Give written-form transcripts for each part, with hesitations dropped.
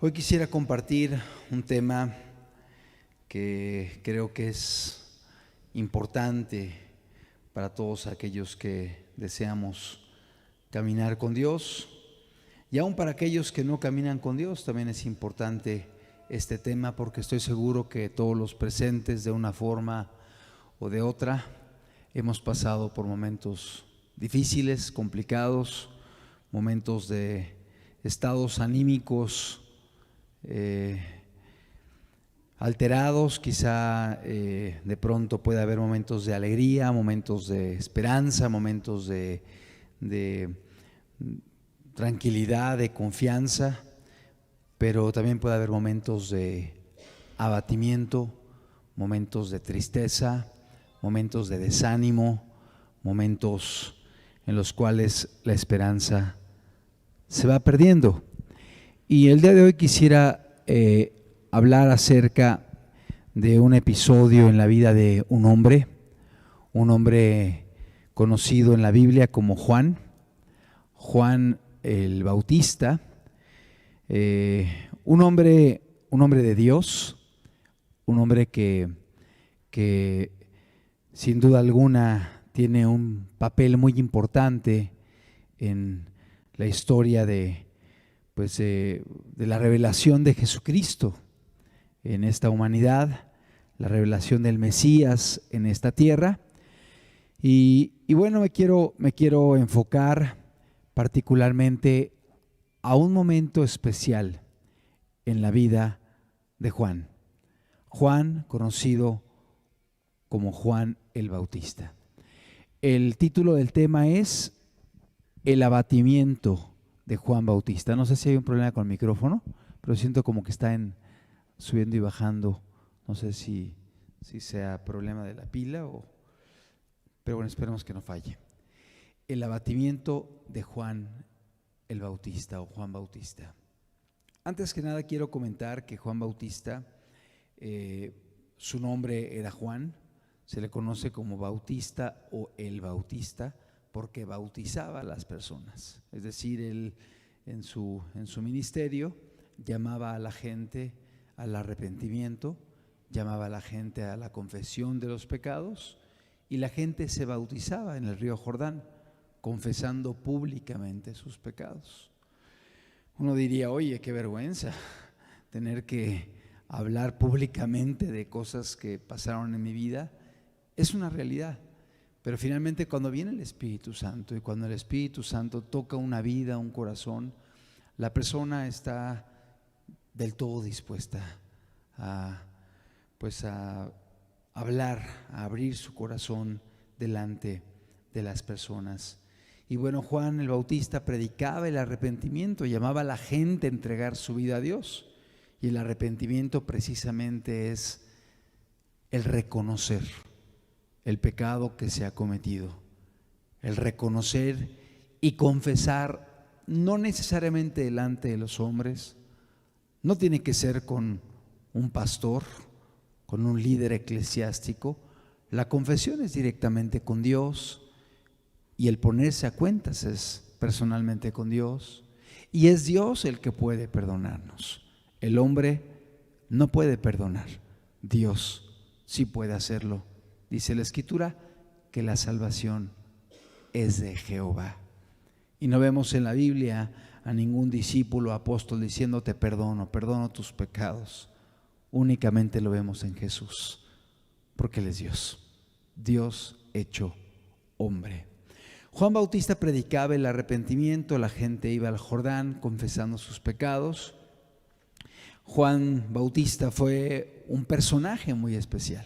Hoy quisiera compartir un tema que creo que es importante para todos aquellos que deseamos caminar con Dios, y aún para aquellos que no caminan con Dios también es importante este tema, porque estoy seguro que todos los presentes, de una forma o de otra, hemos pasado por momentos difíciles, complicados, momentos de estados anímicos alterados. Quizá de pronto puede haber momentos de alegría, momentos de esperanza, momentos de tranquilidad, de confianza, pero también puede haber momentos de abatimiento, momentos de tristeza, momentos de desánimo, momentos en los cuales la esperanza se va perdiendo. Y el día de hoy quisiera hablar acerca de un episodio en la vida de un hombre conocido en la Biblia como Juan el Bautista, un hombre de Dios, un hombre que sin duda alguna tiene un papel muy importante en la historia de la revelación de Jesucristo en esta humanidad, la revelación del Mesías en esta tierra. Y bueno, me quiero enfocar particularmente a un momento especial en la vida de Juan, conocido como Juan el Bautista. El título del tema es El abatimiento de Juan Bautista. No sé si hay un problema con el micrófono, pero siento como que está subiendo y bajando. No sé si sea problema de la pila pero bueno, esperemos que no falle. El abatimiento de Juan el Bautista o Juan Bautista. Antes que nada quiero comentar que Juan Bautista, su nombre era Juan, se le conoce como Bautista o el Bautista porque bautizaba a las personas. Es decir, él en su ministerio llamaba a la gente al arrepentimiento, llamaba a la gente a la confesión de los pecados, y la gente se bautizaba en el río Jordán, confesando públicamente sus pecados. Uno diría, oye, qué vergüenza tener que hablar públicamente de cosas que pasaron en mi vida. Es una realidad, pero finalmente cuando viene el Espíritu Santo y cuando el Espíritu Santo toca una vida, un corazón, la persona está del todo dispuesta a hablar, a abrir su corazón delante de las personas. Y bueno, Juan el Bautista predicaba el arrepentimiento, llamaba a la gente a entregar su vida a Dios. Y el arrepentimiento precisamente es el reconocer el pecado que se ha cometido, el reconocer y confesar, no necesariamente delante de los hombres, no tiene que ser con un pastor, con un líder eclesiástico. La confesión es directamente con Dios, y el ponerse a cuentas es personalmente con Dios, y es Dios el que puede perdonarnos. El hombre no puede perdonar, Dios sí puede hacerlo. Dice la Escritura que la salvación es de Jehová. Y no vemos en la Biblia a ningún discípulo, apóstol diciendo te perdono tus pecados. Únicamente lo vemos en Jesús, porque Él es Dios hecho hombre. Juan Bautista predicaba el arrepentimiento, la gente iba al Jordán confesando sus pecados. Juan Bautista fue un personaje muy especial.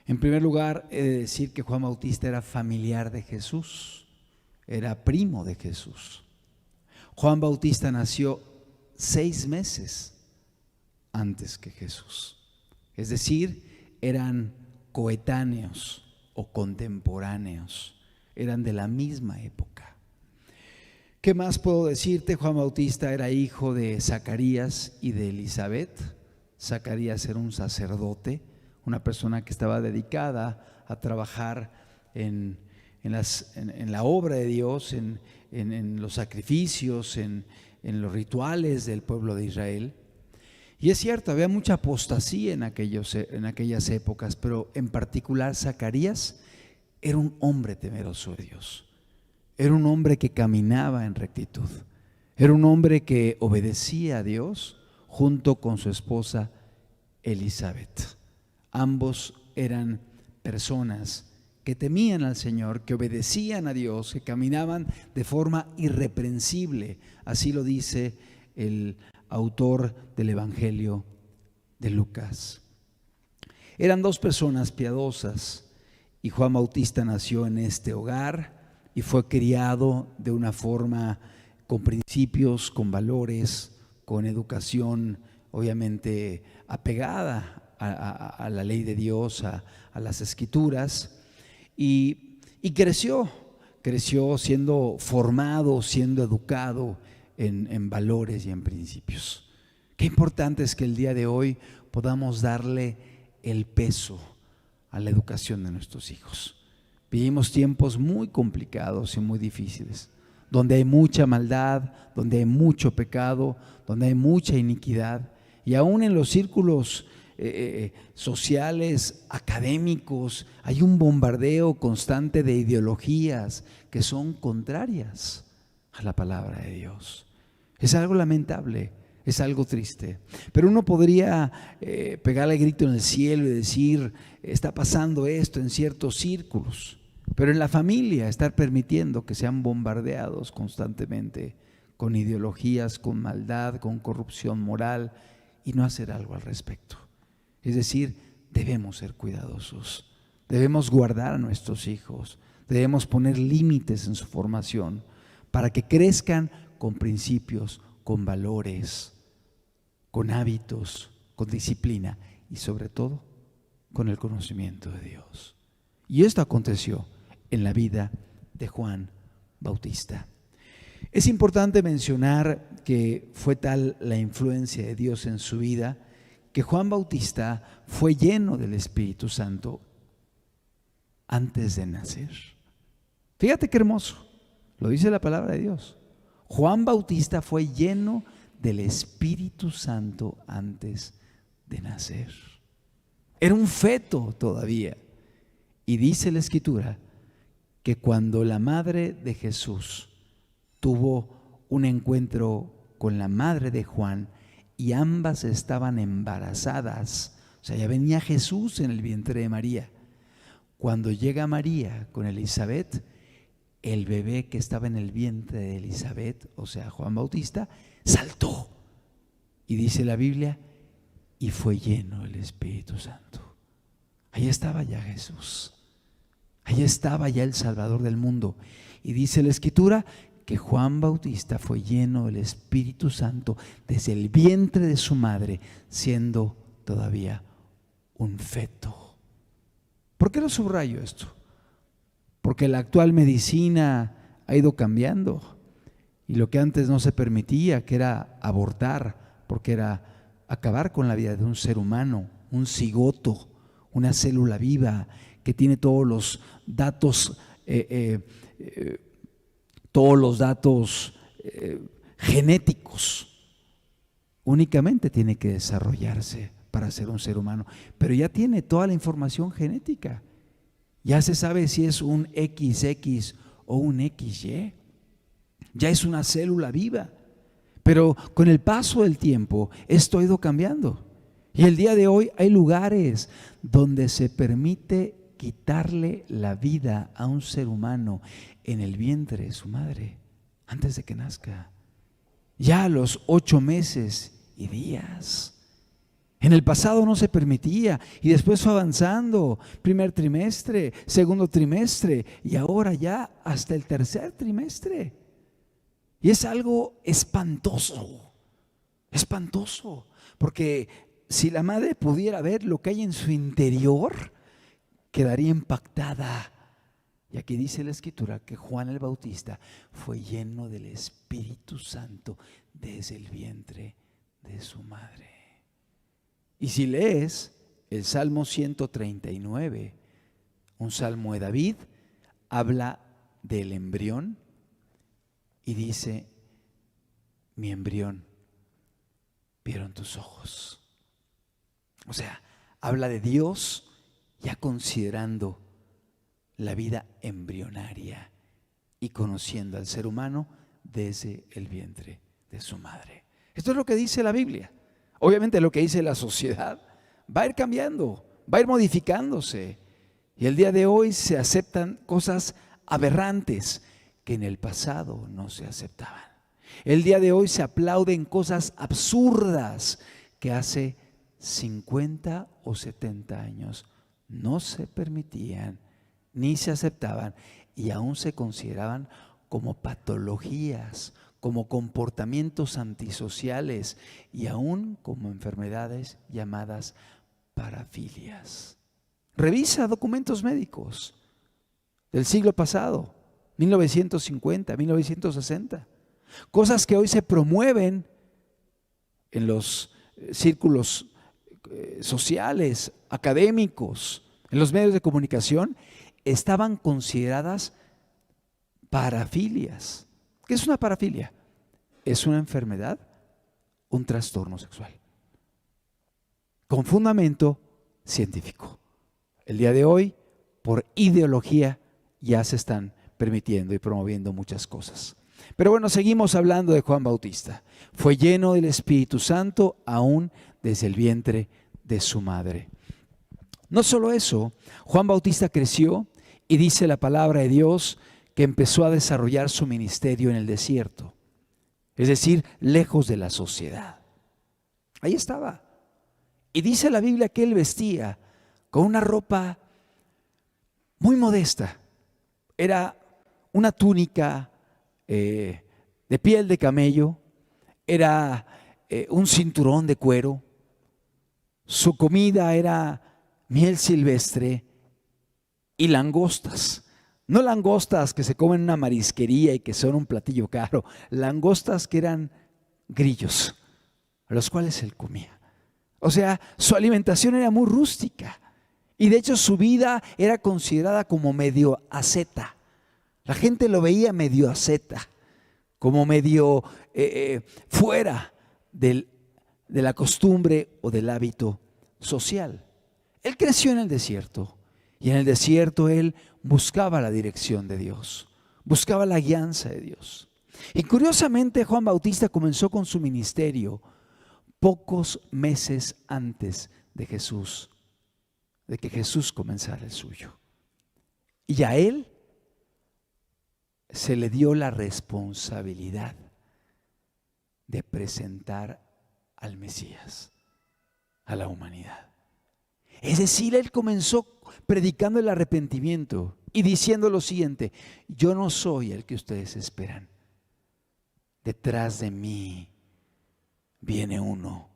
En primer lugar, he de decir que Juan Bautista era familiar de Jesús, era primo de Jesús. Juan Bautista nació 6 meses antes que Jesús, es decir, eran coetáneos o contemporáneos, eran de la misma época. ¿Qué más puedo decirte? Juan Bautista era hijo de Zacarías y de Elizabeth. Zacarías era un sacerdote, una persona que estaba dedicada a trabajar en la obra de Dios, en los sacrificios, en los rituales del pueblo de Israel. Y es cierto, había mucha apostasía en aquellas épocas, pero en particular Zacarías era un hombre temeroso de Dios. Era un hombre que caminaba en rectitud. Era un hombre que obedecía a Dios junto con su esposa Elizabeth. Ambos eran personas que temían al Señor, que obedecían a Dios, que caminaban de forma irreprensible. Así lo dice el autor del Evangelio de Lucas. Eran dos personas piadosas y Juan Bautista nació en este hogar y fue criado de una forma con principios, con valores, con educación obviamente apegada a la ley de Dios, a las Escrituras, y creció siendo formado, siendo educado en valores y en principios. Qué importante es que el día de hoy podamos darle el peso a la educación de nuestros hijos. Vivimos tiempos muy complicados y muy difíciles, donde hay mucha maldad, donde hay mucho pecado, donde hay mucha iniquidad, y aún en los círculos sociales, académicos, hay un bombardeo constante de ideologías que son contrarias a la palabra de Dios. Es algo lamentable, es algo triste, pero uno podría pegarle el grito en el cielo y decir: está pasando esto en ciertos círculos, pero en la familia estar permitiendo que sean bombardeados constantemente con ideologías, con maldad, con corrupción moral, y no hacer algo al respecto. Es decir, debemos ser cuidadosos, debemos guardar a nuestros hijos, debemos poner límites en su formación para que crezcan con principios, con valores, con hábitos, con disciplina y sobre todo con el conocimiento de Dios. Y esto aconteció en la vida de Juan Bautista. Es importante mencionar que fue tal la influencia de Dios en su vida que Juan Bautista fue lleno del Espíritu Santo antes de nacer. Fíjate qué hermoso, lo dice la palabra de Dios. Juan Bautista fue lleno del Espíritu Santo antes de nacer. Era un feto todavía. Y dice la Escritura que cuando la madre de Jesús tuvo un encuentro con la madre de Juan y ambas estaban embarazadas, o sea, ya venía Jesús en el vientre de María. Cuando llega María con Elizabeth, el bebé que estaba en el vientre de Elizabeth, o sea, Juan Bautista, saltó. Y dice la Biblia, y fue lleno del Espíritu Santo. Ahí estaba ya Jesús. Ahí estaba ya el Salvador del mundo. Y dice la Escritura que Juan Bautista fue lleno del Espíritu Santo desde el vientre de su madre, siendo todavía un feto. ¿Por qué lo subrayo esto? Porque la actual medicina ha ido cambiando y lo que antes no se permitía, que era abortar, porque era acabar con la vida de un ser humano, un cigoto, una célula viva que tiene todos los datos genéticos. Únicamente tiene que desarrollarse para ser un ser humano, pero ya tiene toda la información genética. Ya se sabe si es un XX o un XY. Ya es una célula viva. Pero con el paso del tiempo esto ha ido cambiando. Y el día de hoy hay lugares donde se permite quitarle la vida a un ser humano en el vientre de su madre antes de que nazca. Ya a los 8 meses y días. En el pasado no se permitía y después fue avanzando, primer trimestre, segundo trimestre y ahora ya hasta el tercer trimestre. Y es algo espantoso, porque si la madre pudiera ver lo que hay en su interior, quedaría impactada. Y aquí dice la Escritura que Juan el Bautista fue lleno del Espíritu Santo desde el vientre de su madre. Y si lees el Salmo 139, un salmo de David, habla del embrión y dice: mi embrión vieron tus ojos. O sea, habla de Dios ya considerando la vida embrionaria y conociendo al ser humano desde el vientre de su madre. Esto es lo que dice la Biblia. Obviamente lo que dice la sociedad va a ir cambiando, va a ir modificándose. Y el día de hoy se aceptan cosas aberrantes que en el pasado no se aceptaban. El día de hoy se aplauden cosas absurdas que hace 50 o 70 años no se permitían ni se aceptaban y aún se consideraban como patologías, como comportamientos antisociales y aún como enfermedades llamadas parafilias. Revisa documentos médicos del siglo pasado, 1950, 1960. Cosas que hoy se promueven en los círculos sociales, académicos, en los medios de comunicación, estaban consideradas parafilias. ¿Qué es una parafilia? Es una enfermedad, un trastorno sexual, con fundamento científico. El día de hoy, por ideología, ya se están permitiendo y promoviendo muchas cosas. Pero bueno, seguimos hablando de Juan Bautista. Fue lleno del Espíritu Santo aún desde el vientre de su madre. No solo eso, Juan Bautista creció y dice la palabra de Dios que empezó a desarrollar su ministerio en el desierto, es decir, lejos de la sociedad. Ahí estaba. Y dice la Biblia que él vestía con una ropa muy modesta. Era una túnica de piel de camello, era un cinturón de cuero. Su comida era miel silvestre y langostas. No langostas que se comen en una marisquería y que son un platillo caro, langostas que eran grillos, a los cuales él comía. O sea, su alimentación era muy rústica y de hecho su vida era considerada como medio asceta. La gente lo veía medio asceta, como medio fuera de la costumbre o del hábito social. Él creció en el desierto y en el desierto él buscaba la dirección de Dios, buscaba la guianza de Dios. Y curiosamente Juan Bautista comenzó con su ministerio pocos meses antes de que Jesús comenzara el suyo. Y a él se le dio la responsabilidad de presentar al Mesías a la humanidad. Es decir, él comenzó predicando el arrepentimiento y diciendo lo siguiente: yo no soy el que ustedes esperan. Detrás de mí viene uno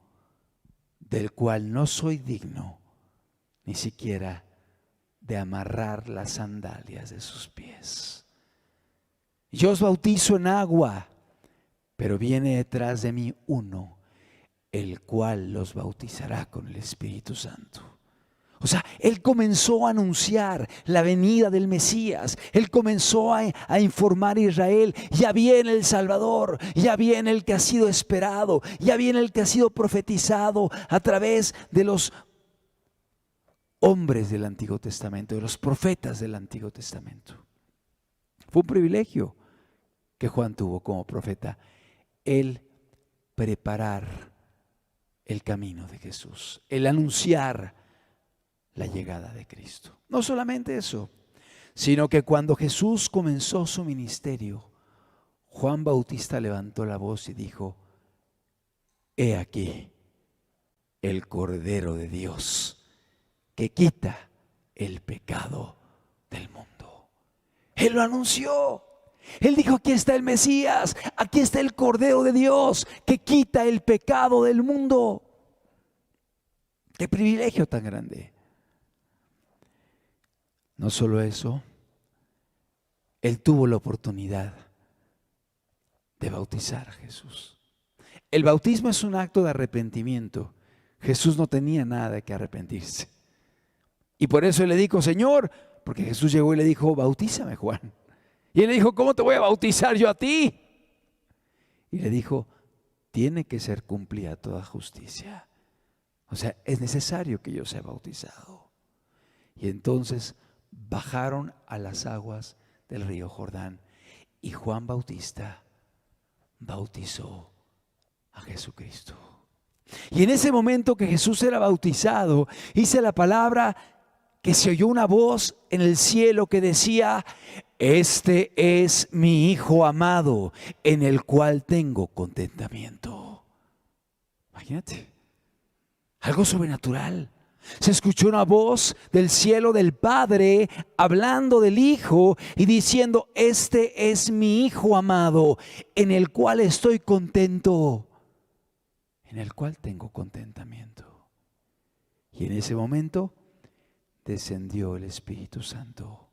del cual no soy digno ni siquiera de amarrar las sandalias de sus pies. Yo os bautizo en agua, pero viene detrás de mí uno, el cual los bautizará con el Espíritu Santo. O sea, él comenzó a anunciar la venida del Mesías. Él comenzó a informar a Israel: ya viene el Salvador, ya viene el que ha sido esperado, ya viene el que ha sido profetizado a través de los hombres del Antiguo Testamento, de los profetas del Antiguo Testamento. Fue un privilegio que Juan tuvo como profeta, el preparar el camino de Jesús, el anunciar la llegada de Cristo. No solamente eso, sino que cuando Jesús comenzó su ministerio, Juan Bautista levantó la voz y dijo: he aquí el Cordero de Dios que quita el pecado del mundo. Él lo anunció. Él dijo: aquí está el Mesías, aquí está el Cordero de Dios que quita el pecado del mundo. ¡Qué privilegio tan grande! No solo eso, él tuvo la oportunidad de bautizar a Jesús. El bautismo es un acto de arrepentimiento. Jesús no tenía nada de que arrepentirse. Y por eso él le dijo: Señor, porque Jesús llegó y le dijo: bautízame, Juan. Y él le dijo: ¿cómo te voy a bautizar yo a ti? Y le dijo: tiene que ser cumplida toda justicia. O sea, es necesario que yo sea bautizado. Y entonces bajaron a las aguas del río Jordán y Juan Bautista bautizó a Jesucristo. Y en ese momento que Jesús era bautizado, dice la palabra que se oyó una voz en el cielo que decía: este es mi Hijo amado, en el cual tengo contentamiento. Imagínate, algo sobrenatural. Se escuchó una voz del cielo del Padre hablando del Hijo y diciendo: este es mi Hijo amado, en el cual estoy contento, en el cual tengo contentamiento. Y en ese momento descendió el Espíritu Santo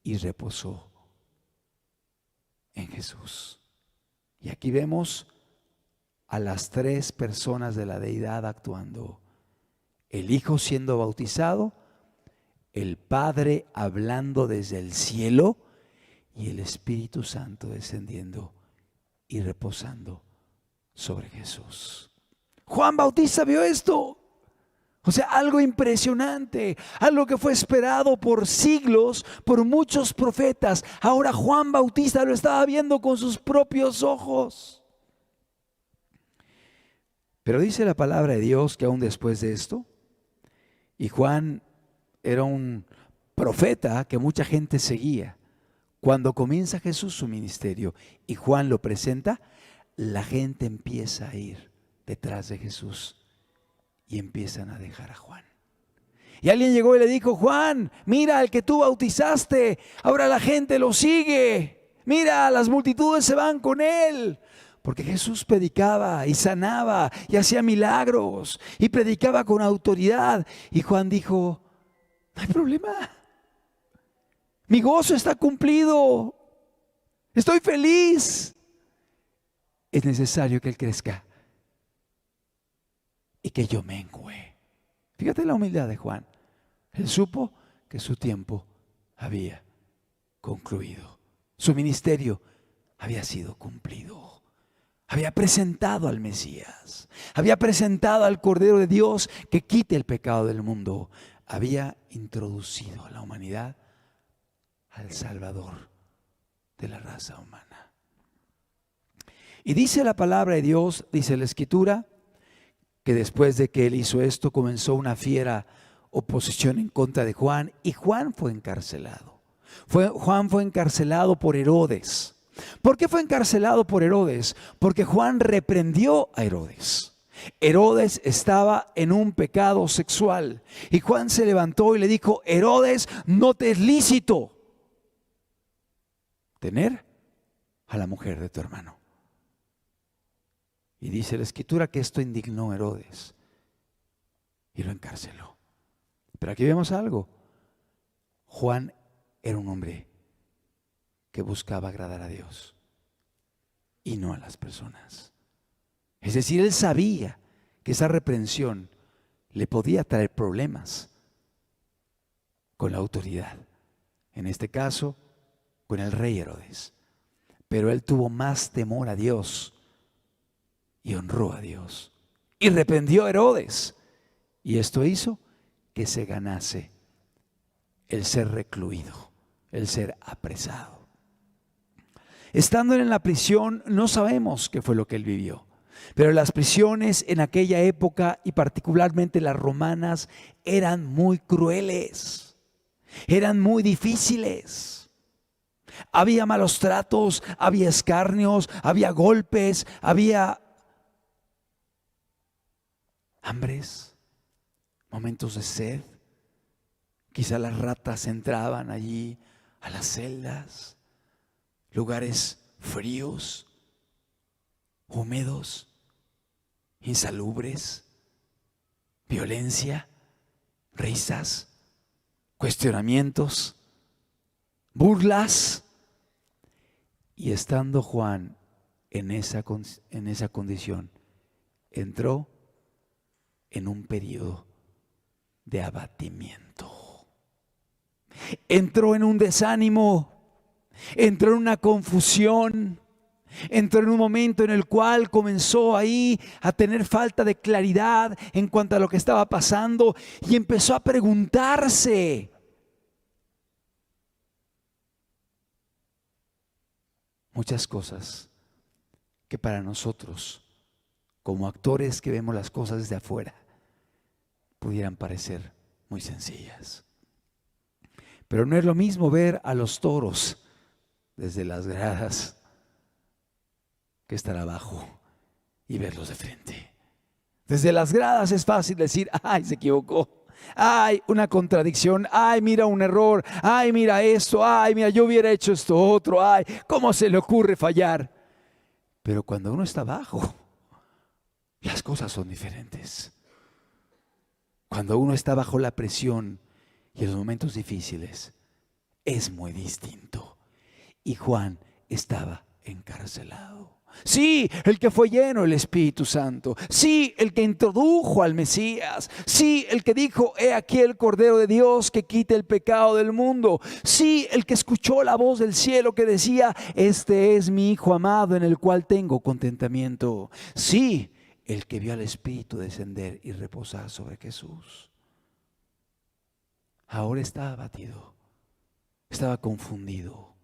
y reposó en Jesús. Y aquí vemos a las tres personas de la deidad actuando: el Hijo siendo bautizado, el Padre hablando desde el cielo y el Espíritu Santo descendiendo y reposando sobre Jesús. Juan Bautista vio esto. O sea, algo impresionante, algo que fue esperado por siglos, por muchos profetas. Ahora Juan Bautista lo estaba viendo con sus propios ojos. Pero dice la palabra de Dios que aún después de esto, y Juan era un profeta que mucha gente seguía, cuando comienza Jesús su ministerio y Juan lo presenta, la gente empieza a ir detrás de Jesús y empiezan a dejar a Juan. Y alguien llegó y le dijo: Juan, mira, el que tú bautizaste, ahora la gente lo sigue. Mira, las multitudes se van con él. Porque Jesús predicaba y sanaba y hacía milagros y predicaba con autoridad. Y Juan dijo: no hay problema. Mi gozo está cumplido. Estoy feliz. Es necesario que él crezca y que yo mengüe. Fíjate la humildad de Juan. Él supo que su tiempo había concluido. Su ministerio había sido cumplido. Había presentado al Mesías. Había presentado al Cordero de Dios que quite el pecado del mundo. Había introducido a la humanidad al Salvador de la raza humana. Y dice la palabra de Dios, dice la Escritura, que después de que él hizo esto comenzó una fiera oposición en contra de Juan y Juan fue encarcelado. Juan fue encarcelado por Herodes. ¿Por qué fue encarcelado por Herodes? Porque Juan reprendió a Herodes. Herodes estaba en un pecado sexual y Juan se levantó y le dijo: Herodes, no te es lícito tener a la mujer de tu hermano. Y dice la Escritura que esto indignó a Herodes y lo encarceló. Pero aquí vemos algo. Juan era un hombre que buscaba agradar a Dios y no a las personas. Es decir, él sabía que esa reprensión le podía traer problemas con la autoridad, en este caso con el rey Herodes. Pero él tuvo más temor a Dios y honró a Dios y reprendió a Herodes, y esto hizo que se ganase el ser recluido, el ser apresado. Estando en la prisión, no sabemos qué fue lo que él vivió, pero las prisiones en aquella época y particularmente las romanas eran muy crueles, eran muy difíciles. Había malos tratos, había escarnios, había golpes, había hambres, momentos de sed. Quizá las ratas entraban allí a las celdas. Lugares fríos, húmedos, insalubres, violencia, risas, cuestionamientos, burlas. Y estando Juan en esa condición, entró en un periodo de abatimiento. Entró en un desánimo. Entró en una confusión, Entró en un momento en el cual comenzó ahí a tener falta de claridad en cuanto a lo que estaba pasando y empezó a preguntarse: muchas cosas que para nosotros, como actores que vemos las cosas desde afuera, pudieran parecer muy sencillas. Pero no es lo mismo ver a los toros desde las gradas que estar abajo y verlos de frente. Desde las gradas es fácil decir: ay, se equivocó, ay, una contradicción, ay, mira un error, ay, mira esto, ay, mira, yo hubiera hecho esto otro, ay, ¿cómo se le ocurre fallar? Pero cuando uno está abajo, las cosas son diferentes. Cuando uno está bajo la presión y en los momentos difíciles, es muy distinto. Y Juan estaba encarcelado. Sí, el que fue lleno del Espíritu Santo. Sí, el que introdujo al Mesías. Sí, el que dijo: he aquí el Cordero de Dios que quita el pecado del mundo. Sí, el que escuchó la voz del cielo que decía: este es mi Hijo amado en el cual tengo contentamiento. Sí, el que vio al Espíritu descender y reposar sobre Jesús. Ahora estaba abatido, estaba confundido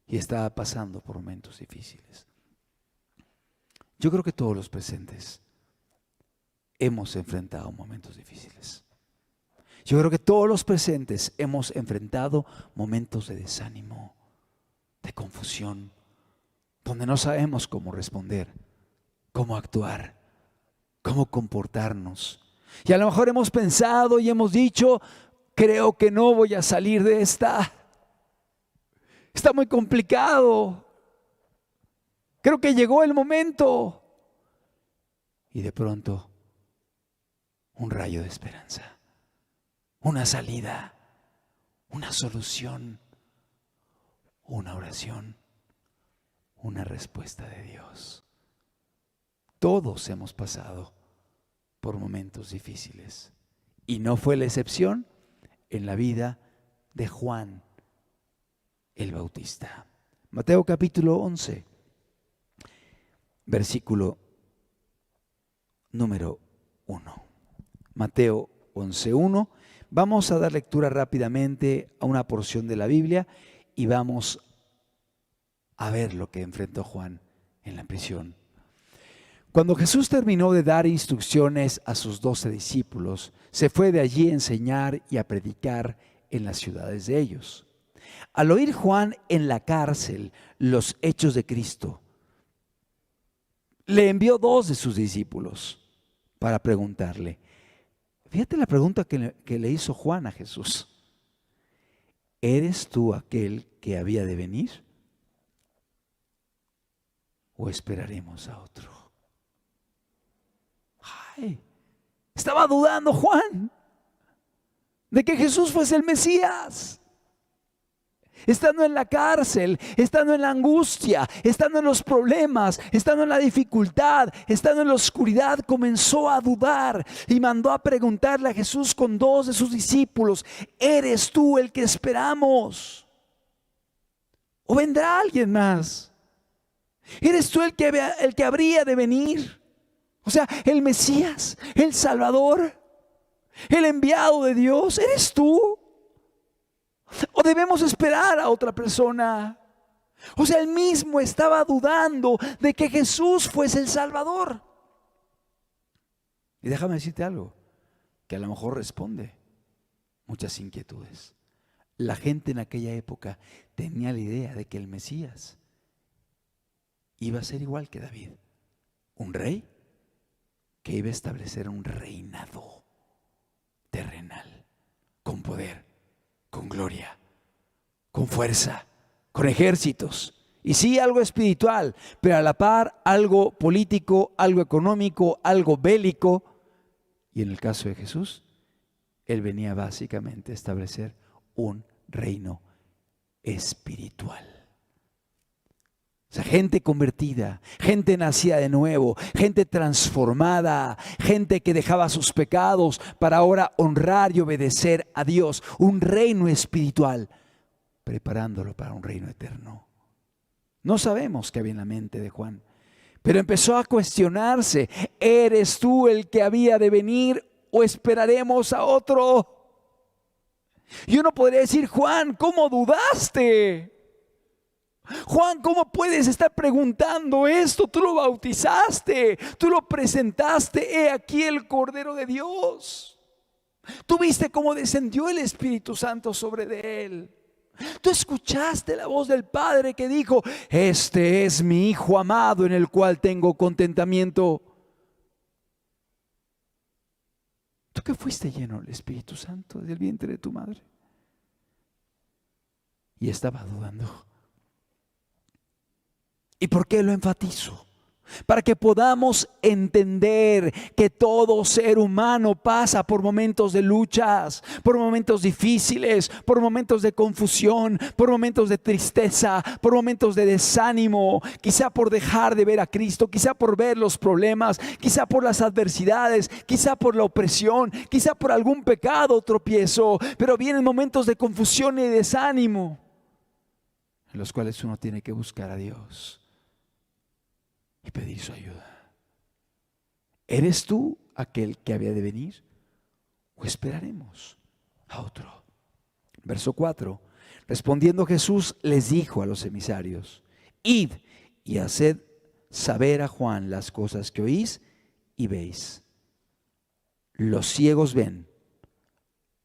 y estaba pasando por momentos difíciles. Yo creo que todos los presentes hemos enfrentado momentos difíciles. Yo creo que todos los presentes hemos enfrentado momentos de desánimo, de confusión, donde no sabemos cómo responder, cómo actuar, cómo comportarnos. Y a lo mejor hemos pensado y hemos dicho: creo que no voy a salir de esta. Está muy complicado. Creo que llegó el momento. Y de pronto, un rayo de esperanza, una salida, una solución, una oración, una respuesta de Dios. Todos hemos pasado por momentos difíciles y no fue la excepción en la vida de Juan el Bautista. Mateo capítulo 11, versículo número 1. Mateo 11:1. Vamos a dar lectura rápidamente a una porción de la Biblia y vamos a ver lo que enfrentó Juan en la prisión. Cuando Jesús terminó de dar instrucciones a sus 12 discípulos, se fue de allí a enseñar y a predicar en las ciudades de ellos. Al oír Juan en la cárcel los hechos de Cristo, le envió 2 de sus discípulos para preguntarle. Fíjate la pregunta que le hizo Juan a Jesús: ¿eres tú aquel que había de venir? ¿O esperaremos a otro? Ay, estaba dudando Juan de que Jesús fuese el Mesías. Estando en la cárcel, estando en la angustia, estando en los problemas, estando en la dificultad, estando en la oscuridad, comenzó a dudar y mandó a preguntarle a Jesús con 2 de sus discípulos: ¿eres tú el que esperamos? ¿O vendrá alguien más? ¿Eres tú el que habría de venir? O sea, el Mesías, el Salvador, el enviado de Dios, ¿eres tú? ¿O debemos esperar a otra persona? O sea, él mismo estaba dudando de que Jesús fuese el Salvador. Y déjame decirte algo que a lo mejor responde muchas inquietudes. La gente en aquella época tenía la idea de que el Mesías iba a ser igual que David, un rey que iba a establecer un reinado terrenal, con poder, con gloria, con fuerza, con ejércitos. Y sí, algo espiritual, pero a la par algo político, algo económico, algo bélico. Y en el caso de Jesús, Él venía básicamente a establecer un reino espiritual. O sea, gente convertida, gente nacida de nuevo, gente transformada, gente que dejaba sus pecados para ahora honrar y obedecer a Dios. Un reino espiritual, preparándolo para un reino eterno. No sabemos qué había en la mente de Juan, pero empezó a cuestionarse: ¿eres tú el que había de venir o esperaremos a otro? Y uno podría decir: Juan, ¿cómo dudaste? Juan, ¿cómo puedes estar preguntando esto? Tú lo bautizaste, tú lo presentaste, he aquí el Cordero de Dios. Tú viste cómo descendió el Espíritu Santo sobre de él. Tú escuchaste la voz del Padre que dijo: este es mi Hijo amado en el cual tengo contentamiento. Tú que fuiste lleno del Espíritu Santo desde el vientre de tu madre. Y estaba dudando. ¿Y por qué lo enfatizo? Para que podamos entender que todo ser humano pasa por momentos de luchas, por momentos difíciles, por momentos de confusión, por momentos de tristeza, por momentos de desánimo, quizá por dejar de ver a Cristo, quizá por ver los problemas, quizá por las adversidades, quizá por la opresión, quizá por algún pecado o tropiezo, pero vienen momentos de confusión y desánimo en los cuales uno tiene que buscar a Dios y pedir su ayuda. ¿Eres tú aquel que había de venir o esperaremos a otro? Verso 4. Respondiendo Jesús les dijo a los emisarios: id y haced saber a Juan las cosas que oís y veis. Los ciegos ven,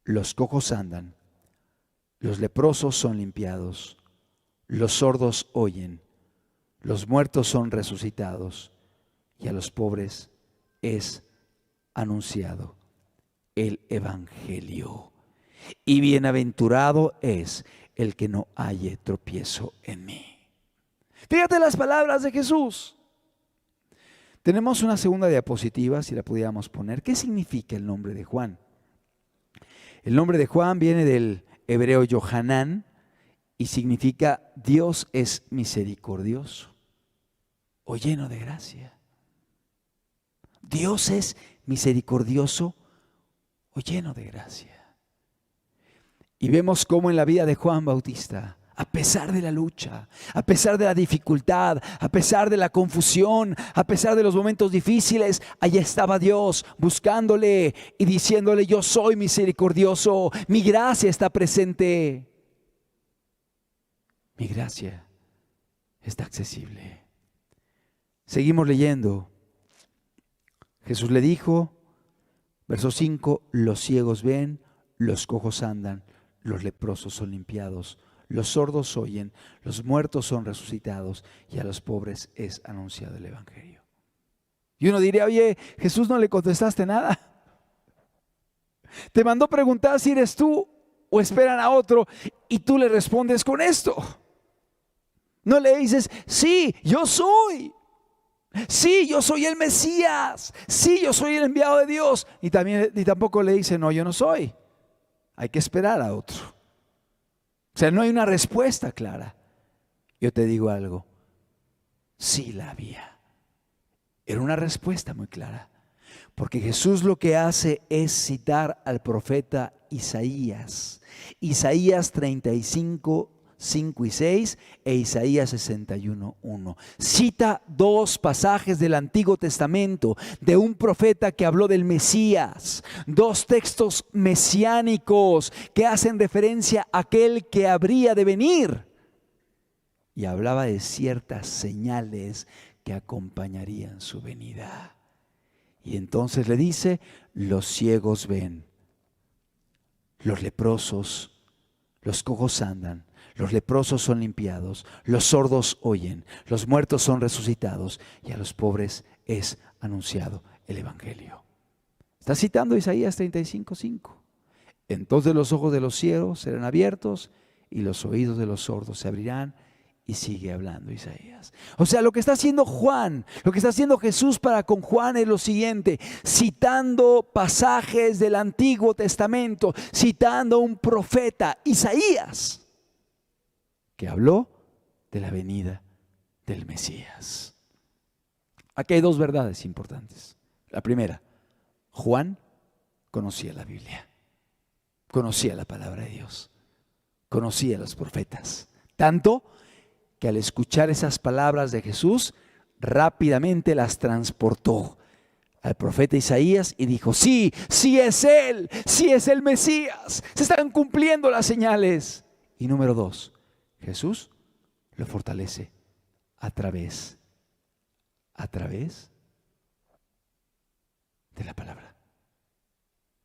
los cojos andan, los leprosos son limpiados, los sordos oyen, los muertos son resucitados, y a los pobres es anunciado el evangelio. Y bienaventurado es el que no halle tropiezo en mí. Fíjate las palabras de Jesús. Tenemos una segunda diapositiva, si la pudiéramos poner. ¿Qué significa el nombre de Juan? El nombre de Juan viene del hebreo Yohanan y significa Dios es misericordioso o lleno de gracia. Dios es misericordioso o lleno de gracia. Y vemos cómo en la vida de Juan Bautista, a pesar de la lucha, a pesar de la dificultad, a pesar de la confusión, a pesar de los momentos difíciles, allá estaba Dios buscándole y diciéndole: yo soy misericordioso, mi gracia está presente, mi gracia está accesible. Seguimos leyendo. Jesús le dijo, verso 5, los ciegos ven, los cojos andan, los leprosos son limpiados, los sordos oyen, los muertos son resucitados, y a los pobres es anunciado el evangelio. Y uno diría: oye, Jesús, no le contestaste nada. Te mandó preguntar si eres tú o esperan a otro, y tú le respondes con esto. No le dices: sí, yo soy. Sí, yo soy el Mesías. Sí, yo soy el enviado de Dios. Y tampoco le dice: no, yo no soy. Hay que esperar a otro. O sea, no hay una respuesta clara. Yo te digo algo. Sí la había. Era una respuesta muy clara. Porque Jesús lo que hace es citar al profeta Isaías. Isaías 35, 5 y 6 e Isaías 61, 1. Cita dos pasajes del Antiguo Testamento de un profeta que habló del Mesías, dos textos mesiánicos que hacen referencia a aquel que habría de venir, y hablaba de ciertas señales que acompañarían su venida. Y entonces le dice: los ciegos ven, los leprosos, los cojos andan, los leprosos son limpiados, los sordos oyen, los muertos son resucitados, y a los pobres es anunciado el evangelio. Está citando Isaías 35, 5. Entonces los ojos de los ciegos serán abiertos y los oídos de los sordos se abrirán. Y sigue hablando Isaías. O sea, lo que está haciendo Juan, lo que está haciendo Jesús para con Juan es lo siguiente: citando pasajes del Antiguo Testamento, citando a un profeta, Isaías, que habló de la venida del Mesías. Aquí hay dos verdades importantes. La primera: Juan conocía la Biblia, conocía la palabra de Dios, conocía a los profetas, tanto que al escuchar esas palabras de Jesús, rápidamente las transportó al profeta Isaías y dijo: sí, sí es Él, sí es el Mesías, se están cumpliendo las señales. Y número 2, Jesús lo fortalece a través de la palabra,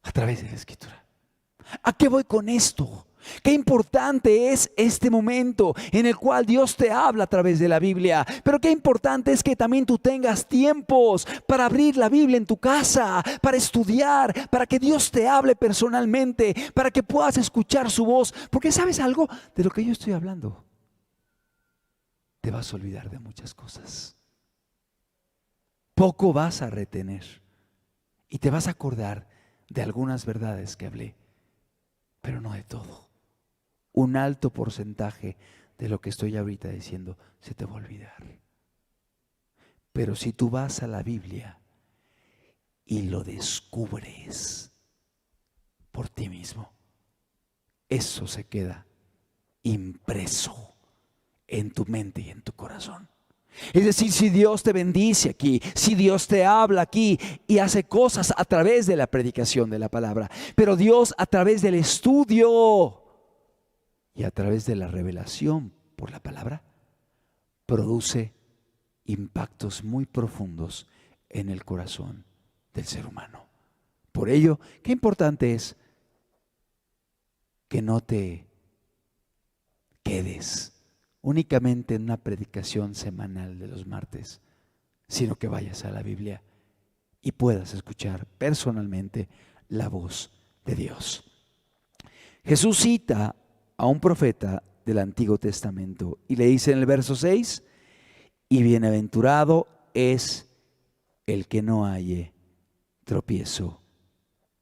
a través de la Escritura. ¿A qué voy con esto? Qué importante es este momento en el cual Dios te habla a través de la Biblia. Pero qué importante es que también tú tengas tiempos para abrir la Biblia en tu casa, para estudiar, para que Dios te hable personalmente, para que puedas escuchar su voz. Porque ¿sabes algo de lo que yo estoy hablando? Te vas a olvidar de muchas cosas. Poco vas a retener y te vas a acordar de algunas verdades que hablé, pero no de todo. Un alto porcentaje de lo que estoy ahorita diciendo se te va a olvidar. Pero si tú vas a la Biblia y lo descubres por ti mismo, eso se queda impreso en tu mente y en tu corazón. Es decir, si Dios te bendice aquí, si Dios te habla aquí y hace cosas a través de la predicación de la palabra, pero Dios a través del estudio y a través de la revelación por la palabra produce impactos muy profundos en el corazón del ser humano. Por ello, qué importante es que no te quedes únicamente en una predicación semanal de los martes, sino que vayas a la Biblia y puedas escuchar personalmente la voz de Dios. Jesús cita a un profeta del Antiguo Testamento y le dice en el verso 6: y bienaventurado es el que no halle tropiezo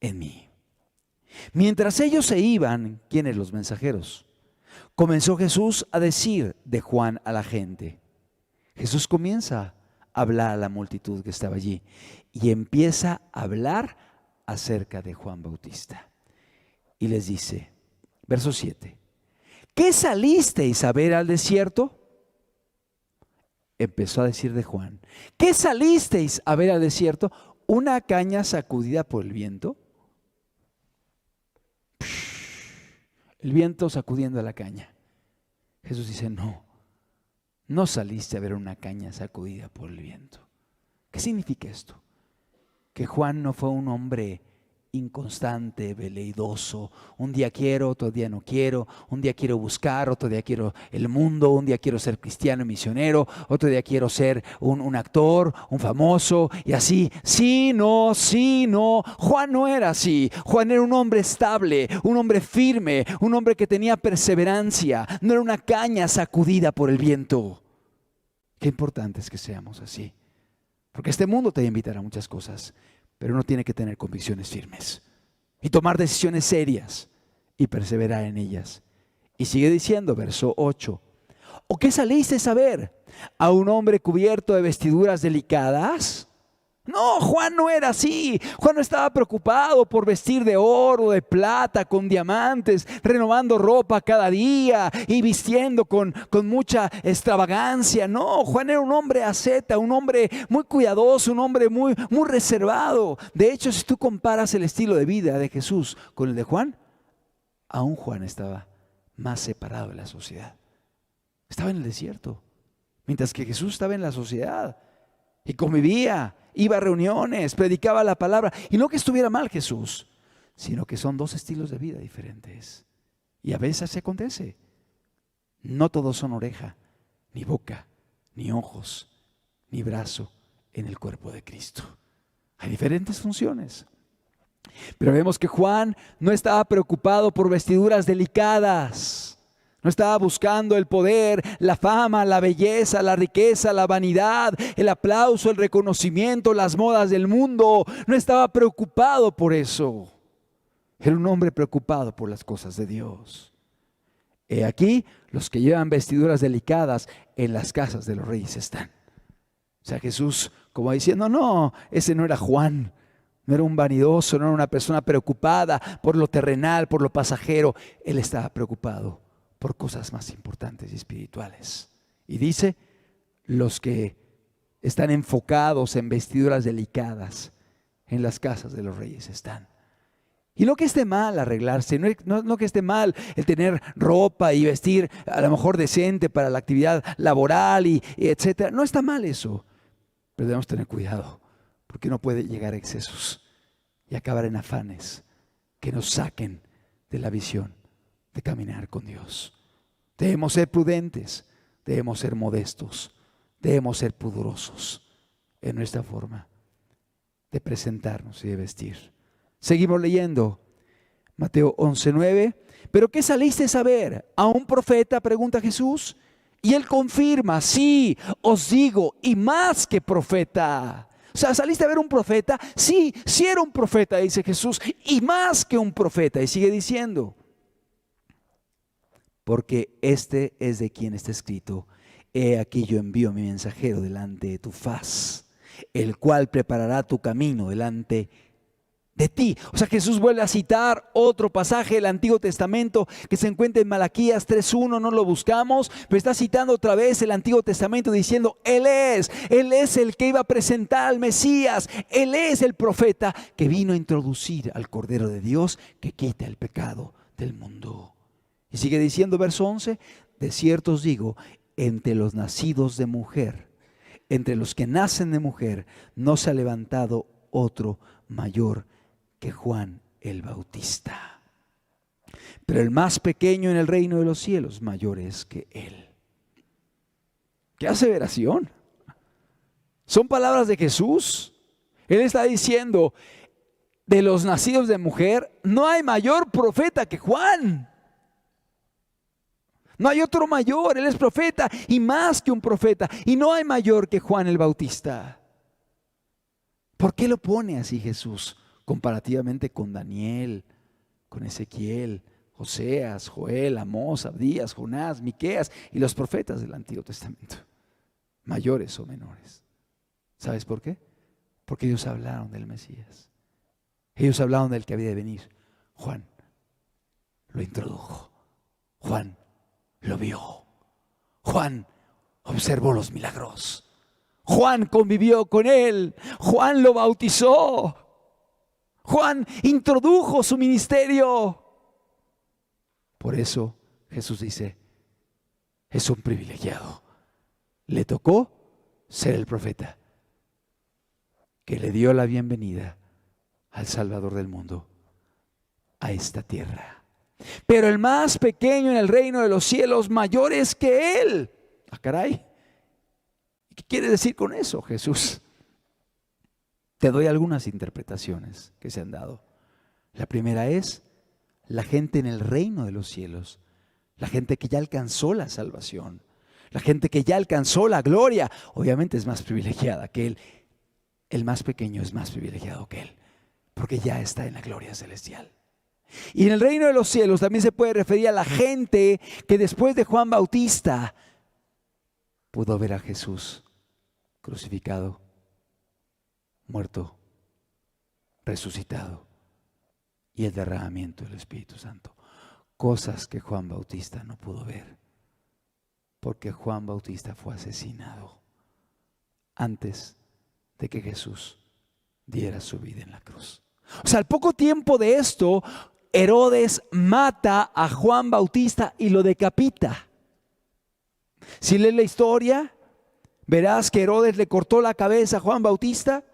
en mí. Mientras ellos se iban, ¿quiénes? Los mensajeros. Comenzó Jesús a decir de Juan a la gente. Jesús comienza a hablar a la multitud que estaba allí y empieza a hablar acerca de Juan Bautista. Y les dice, verso 7, ¿qué salisteis a ver al desierto? Empezó a decir de Juan. ¿Qué salisteis a ver al desierto? ¿Una caña sacudida por el viento? El viento sacudiendo a la caña. Jesús dice, no saliste a ver una caña sacudida por el viento. ¿Qué significa esto? Que Juan no fue un hombre inconstante, veleidoso. Un día quiero, otro día no quiero. Un día quiero buscar, otro día quiero el mundo. Un día quiero ser cristiano y misionero. Otro día quiero ser un actor, un famoso y así. Sí, no. Juan no era así. Juan era un hombre estable, un hombre firme, un hombre que tenía perseverancia. No era una caña sacudida por el viento. Qué importante es que seamos así. Porque este mundo te va a invitar a muchas cosas, pero uno tiene que tener convicciones firmes y tomar decisiones serias y perseverar en ellas. Y sigue diciendo, verso 8, ¿o qué salisteis a ver? ¿A un hombre cubierto de vestiduras delicadas? No, Juan no era así. Juan no estaba preocupado por vestir de oro, de plata, con diamantes, renovando ropa cada día y vistiendo con mucha extravagancia. No, Juan era un hombre asceta, un hombre muy cuidadoso, un hombre muy reservado. De hecho, si tú comparas el estilo de vida de Jesús con el de Juan, aún Juan estaba más separado de la sociedad. Estaba en el desierto, mientras que Jesús estaba en la sociedad y convivía. Iba a reuniones, predicaba la palabra. Y no que estuviera mal Jesús, sino que son dos estilos de vida diferentes. Y a veces se acontece. No todos son oreja, ni boca, ni ojos, ni brazo en el cuerpo de Cristo. Hay diferentes funciones. Pero vemos que Juan no estaba preocupado por vestiduras delicadas. No estaba buscando el poder, la fama, la belleza, la riqueza, la vanidad, el aplauso, el reconocimiento, las modas del mundo. No estaba preocupado por eso. Era un hombre preocupado por las cosas de Dios. He aquí, los que llevan vestiduras delicadas en las casas de los reyes están. O sea, Jesús como diciendo, no, ese no era Juan. No era un vanidoso, no era una persona preocupada por lo terrenal, por lo pasajero. Él estaba preocupado por cosas más importantes y espirituales. Y dice, los que están enfocados en vestiduras delicadas, en las casas de los reyes están. Y no que esté mal arreglarse, no que esté mal el tener ropa y vestir a lo mejor decente para la actividad laboral y etcétera. No está mal eso, pero debemos tener cuidado, porque no puede llegar a excesos y acabar en afanes que nos saquen de la visión de caminar con Dios. Debemos ser prudentes, debemos ser modestos, debemos ser pudorosos en nuestra forma de presentarnos y de vestir. Seguimos leyendo Mateo 11:9. ¿Pero qué saliste a ver? ¿A un profeta?, pregunta Jesús. Y él confirma, sí, os digo, y más que profeta. O sea, ¿saliste a ver un profeta? Sí, sí era un profeta, dice Jesús, y más que un profeta. Y sigue diciendo, porque este es de quien está escrito: he aquí yo envío a mi mensajero delante de tu faz, el cual preparará tu camino delante de ti. O sea, Jesús vuelve a citar otro pasaje del Antiguo Testamento que se encuentra en Malaquías 3:1, no lo buscamos, pero está citando otra vez el Antiguo Testamento diciendo, Él es el que iba a presentar al Mesías, Él es el profeta que vino a introducir al Cordero de Dios que quita el pecado del mundo. Y sigue diciendo verso 11, de cierto os digo, entre los nacidos de mujer, entre los que nacen de mujer, no se ha levantado otro mayor que Juan el Bautista. Pero el más pequeño en el reino de los cielos, mayor es que él. ¡Qué aseveración! Son palabras de Jesús. Él está diciendo, de los nacidos de mujer, no hay mayor profeta que Juan. No hay otro mayor, él es profeta y más que un profeta. Y no hay mayor que Juan el Bautista. ¿Por qué lo pone así Jesús? Comparativamente con Daniel, con Ezequiel, Oseas, Joel, Amós, Abdías, Jonás, Miqueas y los profetas del Antiguo Testamento, mayores o menores. ¿Sabes por qué? Porque ellos hablaron del Mesías. Ellos hablaron del que había de venir. Juan lo introdujo. Juan lo vio. Juan observó los milagros. Juan convivió con él. Juan lo bautizó. Juan introdujo su ministerio. Por eso Jesús dice, es un privilegiado. Le tocó ser el profeta que le dio la bienvenida al Salvador del mundo a esta tierra. Pero el más pequeño en el reino de los cielos, mayor es que él. ¡Ah, caray! ¿Qué quiere decir con eso, Jesús? Te doy algunas interpretaciones que se han dado. La primera es la gente en el reino de los cielos, la gente que ya alcanzó la salvación, la gente que ya alcanzó la gloria, obviamente es más privilegiada que él. El más pequeño es más privilegiado que él, porque ya está en la gloria celestial. Y en el reino de los cielos también se puede referir a la gente que después de Juan Bautista pudo ver a Jesús crucificado, muerto, resucitado y el derramamiento del Espíritu Santo. Cosas que Juan Bautista no pudo ver, porque Juan Bautista fue asesinado antes de que Jesús diera su vida en la cruz. O sea, al poco tiempo de esto, Herodes mata a Juan Bautista y lo decapita. Si lees la historia, verás que Herodes le cortó la cabeza a Juan Bautista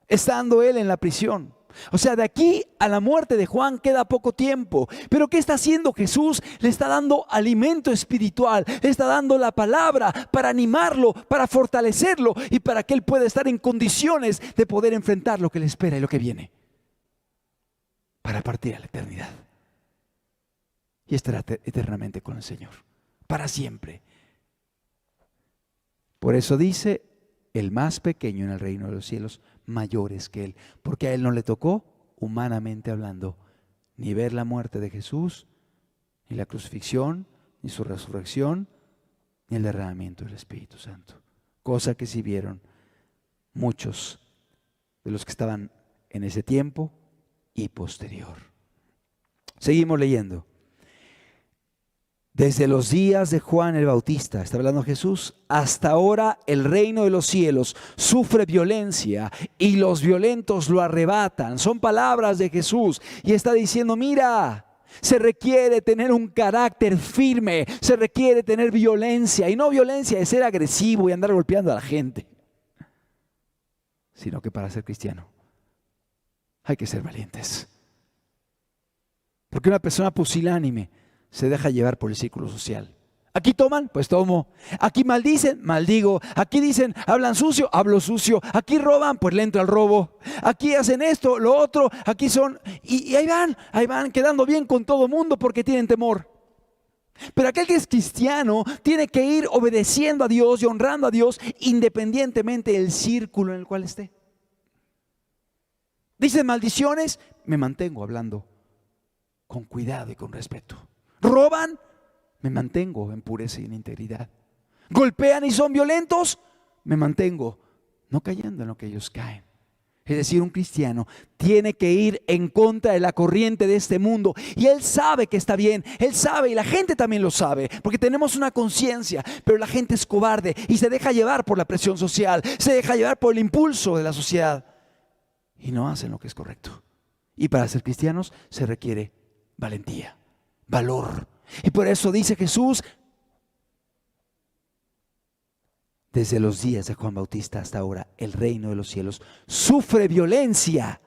estando él en la prisión. O sea, de aquí a la muerte de Juan queda poco tiempo. Pero ¿qué está haciendo Jesús? Le está dando alimento espiritual, le está dando la palabra para animarlo, para fortalecerlo y para que él pueda estar en condiciones de poder enfrentar lo que le espera y lo que viene, para partir a la eternidad y estar eternamente con el Señor, para siempre. Por eso dice, el más pequeño en el reino de los cielos, mayor es que él, porque a él no le tocó, humanamente hablando, ni ver la muerte de Jesús, ni la crucifixión, ni su resurrección, ni el derramamiento del Espíritu Santo. Cosa que sí vieron muchos de los que estaban en ese tiempo y posterior. Seguimos leyendo. Desde los días de Juan el Bautista, está hablando Jesús, hasta ahora el reino de los cielos sufre violencia y los violentos lo arrebatan. Son palabras de Jesús y está diciendo, mira, se requiere tener un carácter firme, se requiere tener violencia, y no violencia de ser agresivo y andar golpeando a la gente, sino que para ser cristiano hay que ser valientes. Porque una persona pusilánime se deja llevar por el círculo social. Aquí toman, pues tomo. Aquí maldicen, maldigo. Aquí dicen, hablan sucio, hablo sucio. Aquí roban, pues le entro al robo. Aquí hacen esto, lo otro. Aquí son, y ahí van quedando bien con todo mundo porque tienen temor. Pero aquel que es cristiano tiene que ir obedeciendo a Dios y honrando a Dios independientemente del círculo en el cual esté. Dicen maldiciones, me mantengo hablando con cuidado y con respeto. Roban, me mantengo en pureza y en integridad. Golpean y son violentos, me mantengo no cayendo en lo que ellos caen. Es decir, un cristiano tiene que ir en contra de la corriente de este mundo. Y él sabe que está bien, él sabe, y la gente también lo sabe, porque tenemos una conciencia. Pero la gente es cobarde y se deja llevar por la presión social, se deja llevar por el impulso de la sociedad y no hacen lo que es correcto. Y para ser cristianos se requiere valentía, valor. Y por eso dice Jesús, desde los días de Juan Bautista hasta ahora, el reino de los cielos sufre violencia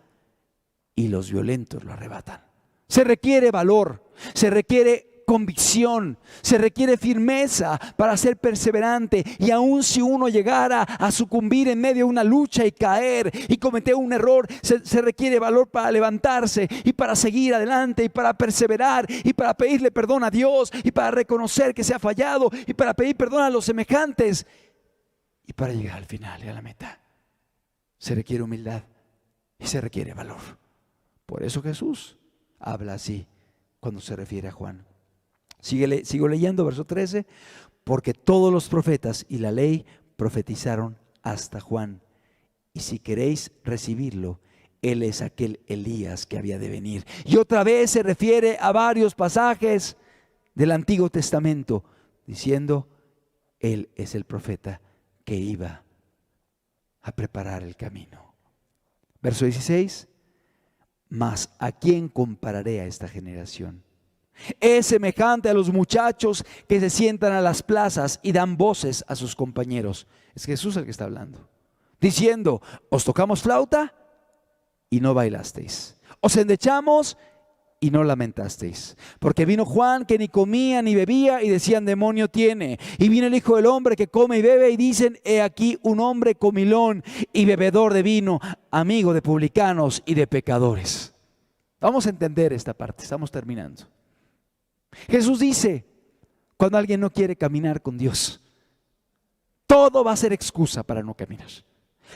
y los violentos lo arrebatan. Se requiere valor, se requiere convicción, se requiere firmeza para ser perseverante. Y aun si uno llegara a sucumbir en medio de una lucha y caer y cometer un error, se requiere valor para levantarse y para seguir adelante y para perseverar y para pedirle perdón a Dios y para reconocer que se ha fallado y para pedir perdón a los semejantes y para llegar al final y a la meta. Se requiere humildad y se requiere valor. Por eso Jesús habla así cuando se refiere a Juan. Sigo leyendo, verso 13. Porque todos los profetas y la ley profetizaron hasta Juan. Y si queréis recibirlo, él es aquel Elías que había de venir. Y otra vez se refiere a varios pasajes del Antiguo Testamento, diciendo, él es el profeta que iba a preparar el camino. Verso 16. Mas ¿a quién compararé a esta generación? Es semejante a los muchachos que se sientan a las plazas y dan voces a sus compañeros. Es Jesús el que está hablando, diciendo, os tocamos flauta y no bailasteis, os endechamos y no lamentasteis. Porque vino Juan que ni comía ni bebía y decían, demonio tiene. Y vino el Hijo del Hombre que come y bebe y dicen, he aquí un hombre comilón y bebedor de vino, amigo de publicanos y de pecadores. Vamos a entender esta parte, estamos terminando. Jesús dice, cuando alguien no quiere caminar con Dios, todo va a ser excusa para no caminar.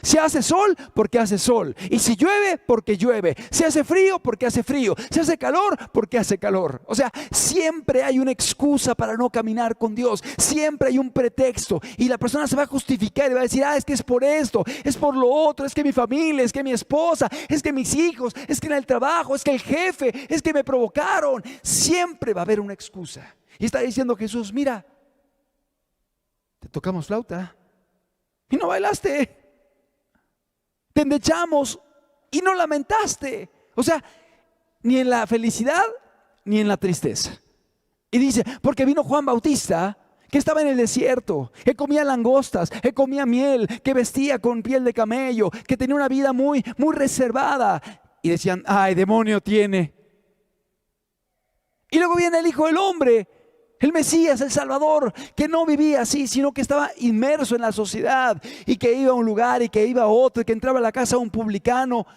Si hace sol, porque hace sol. Y si llueve, porque llueve. Si hace frío, porque hace frío. Si hace calor, porque hace calor. O sea, siempre hay una excusa para no caminar con Dios. Siempre hay un pretexto. Y la persona se va a justificar y va a decir, es que es por esto, es por lo otro, es que mi familia, es que mi esposa, es que mis hijos, es que en el trabajo, es que el jefe, es que me provocaron. Siempre va a haber una excusa. Y está diciendo Jesús, mira, te tocamos flauta y no bailaste. Te endechamos y no lamentaste. O sea, ni en la felicidad ni en la tristeza. Y dice, porque vino Juan Bautista, que estaba en el desierto, que comía langostas, que comía miel, que vestía con piel de camello, que tenía una vida muy, muy reservada. Y decían, ay, demonio tiene. Y luego viene el Hijo del Hombre, el Mesías, el Salvador, que no vivía así, sino que estaba inmerso en la sociedad y que iba a un lugar y que iba a otro y que entraba a la casa de un publicano,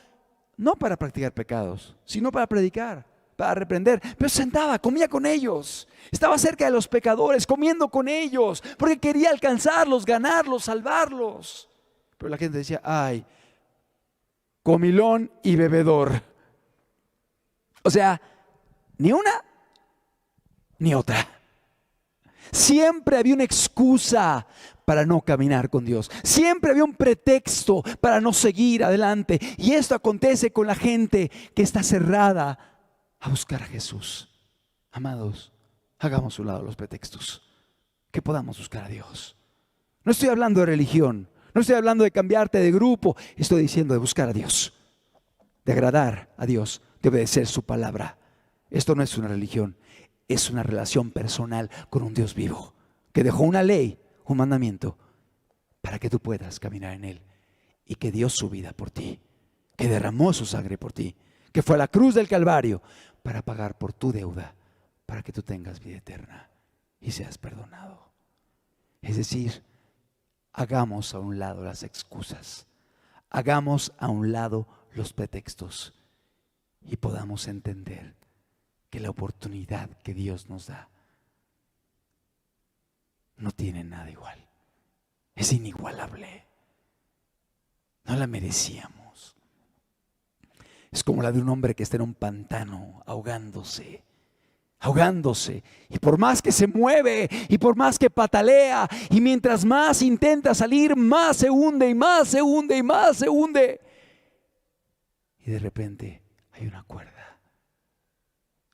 no para practicar pecados, sino para predicar, para reprender. Pero se sentaba, comía con ellos, estaba cerca de los pecadores, comiendo con ellos, porque quería alcanzarlos, ganarlos, salvarlos. Pero la gente decía, ay, comilón y bebedor. O sea, ni una ni otra. Siempre había una excusa para no caminar con Dios. Siempre había un pretexto para no seguir adelante. Y esto acontece con la gente que está cerrada a buscar a Jesús. Amados, hagamos a un lado los pretextos, que podamos buscar a Dios. No estoy hablando de religión, no estoy hablando de cambiarte de grupo, estoy diciendo de buscar a Dios, de agradar a Dios, de obedecer su palabra. Esto no es una religión, es una relación personal con un Dios vivo, que dejó una ley, un mandamiento, para que tú puedas caminar en él, y que dio su vida por ti, que derramó su sangre por ti, que fue a la cruz del Calvario para pagar por tu deuda, para que tú tengas vida eterna y seas perdonado. Es decir, hagamos a un lado las excusas, hagamos a un lado los pretextos y podamos entender que la oportunidad que Dios nos da no tiene nada igual, es inigualable, no la merecíamos. Es como la de un hombre que está en un pantano ahogándose, y por más que se mueve y por más que patalea y mientras más intenta salir, más se hunde y más se hunde y más se hunde, y de repente hay una cuerda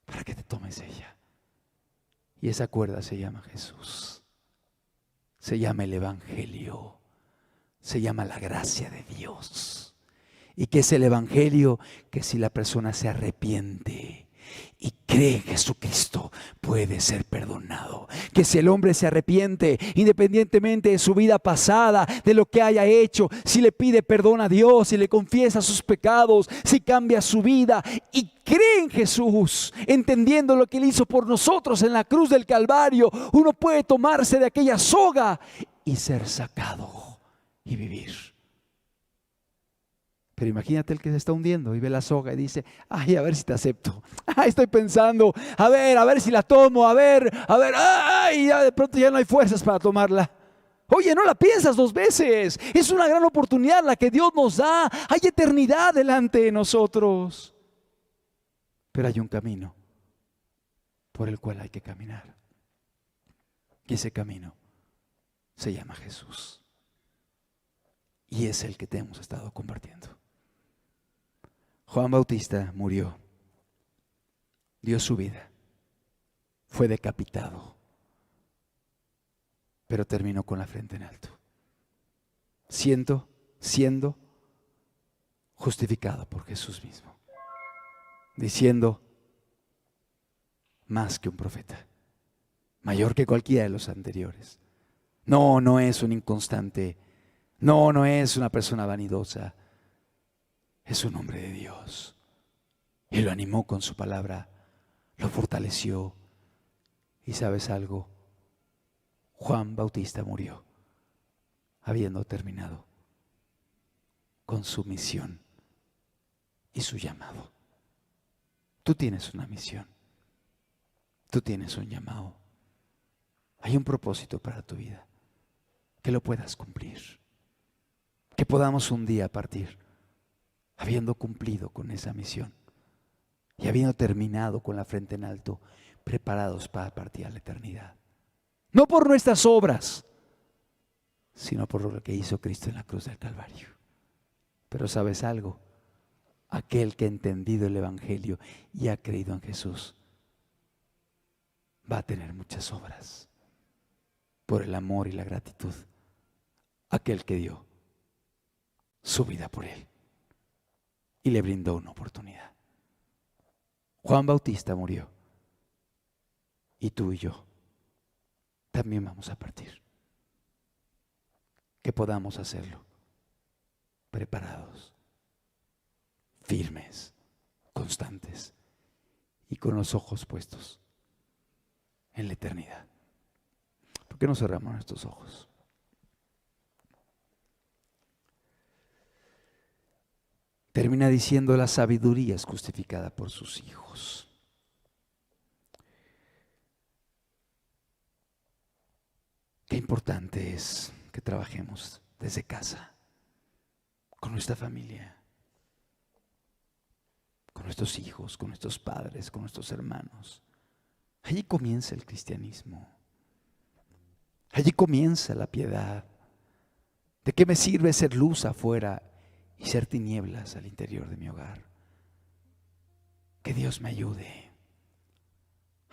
para que te tomes ella, y esa cuerda se llama Jesús, se llama el Evangelio, se llama la gracia de Dios. ¿Y qué es el Evangelio? Que si la persona se arrepiente y cree en Jesucristo, puede ser perdonado. Que si el hombre se arrepiente, independientemente de su vida pasada, de lo que haya hecho, si le pide perdón a Dios, si le confiesa sus pecados, si cambia su vida y cree en Jesús, entendiendo lo que Él hizo por nosotros en la cruz del Calvario, uno puede tomarse de aquella soga y ser sacado y vivir. Pero imagínate el que se está hundiendo y ve la soga y dice: ay, a ver si te acepto. Ay, estoy pensando, a ver si la tomo, a ver, ay, ya de pronto ya no hay fuerzas para tomarla. Oye, no la piensas dos veces. Es una gran oportunidad la que Dios nos da. Hay eternidad delante de nosotros. Pero hay un camino por el cual hay que caminar. Y ese camino se llama Jesús. Y es el que te hemos estado compartiendo. Juan Bautista murió, dio su vida, fue decapitado, pero terminó con la frente en alto, siendo justificado por Jesús mismo, diciendo: más que un profeta, mayor que cualquiera de los anteriores. No es un inconstante, no es una persona vanidosa. Es un hombre de Dios, y lo animó con su palabra, lo fortaleció. Y ¿sabes algo? Juan Bautista murió habiendo terminado con su misión y su llamado. Tú tienes una misión, tú tienes un llamado, hay un propósito para tu vida, que lo puedas cumplir, que podamos un día partir habiendo cumplido con esa misión y habiendo terminado con la frente en alto, preparados para partir a la eternidad. No por nuestras obras, sino por lo que hizo Cristo en la cruz del Calvario. Pero ¿sabes algo? Aquel que ha entendido el Evangelio y ha creído en Jesús va a tener muchas obras por el amor y la gratitud. Aquel que dio su vida por él y le brindó una oportunidad. Juan Bautista murió y tú y yo también vamos a partir. Que podamos hacerlo preparados, firmes, constantes y con los ojos puestos en la eternidad. ¿Por qué no cerramos nuestros ojos? Termina diciendo: la sabiduría es justificada por sus hijos. Qué importante es que trabajemos desde casa, con nuestra familia, con nuestros hijos, con nuestros padres, con nuestros hermanos. Allí comienza el cristianismo. Allí comienza la piedad. ¿De qué me sirve ser luz afuera y ser tinieblas al interior de mi hogar? Que Dios me ayude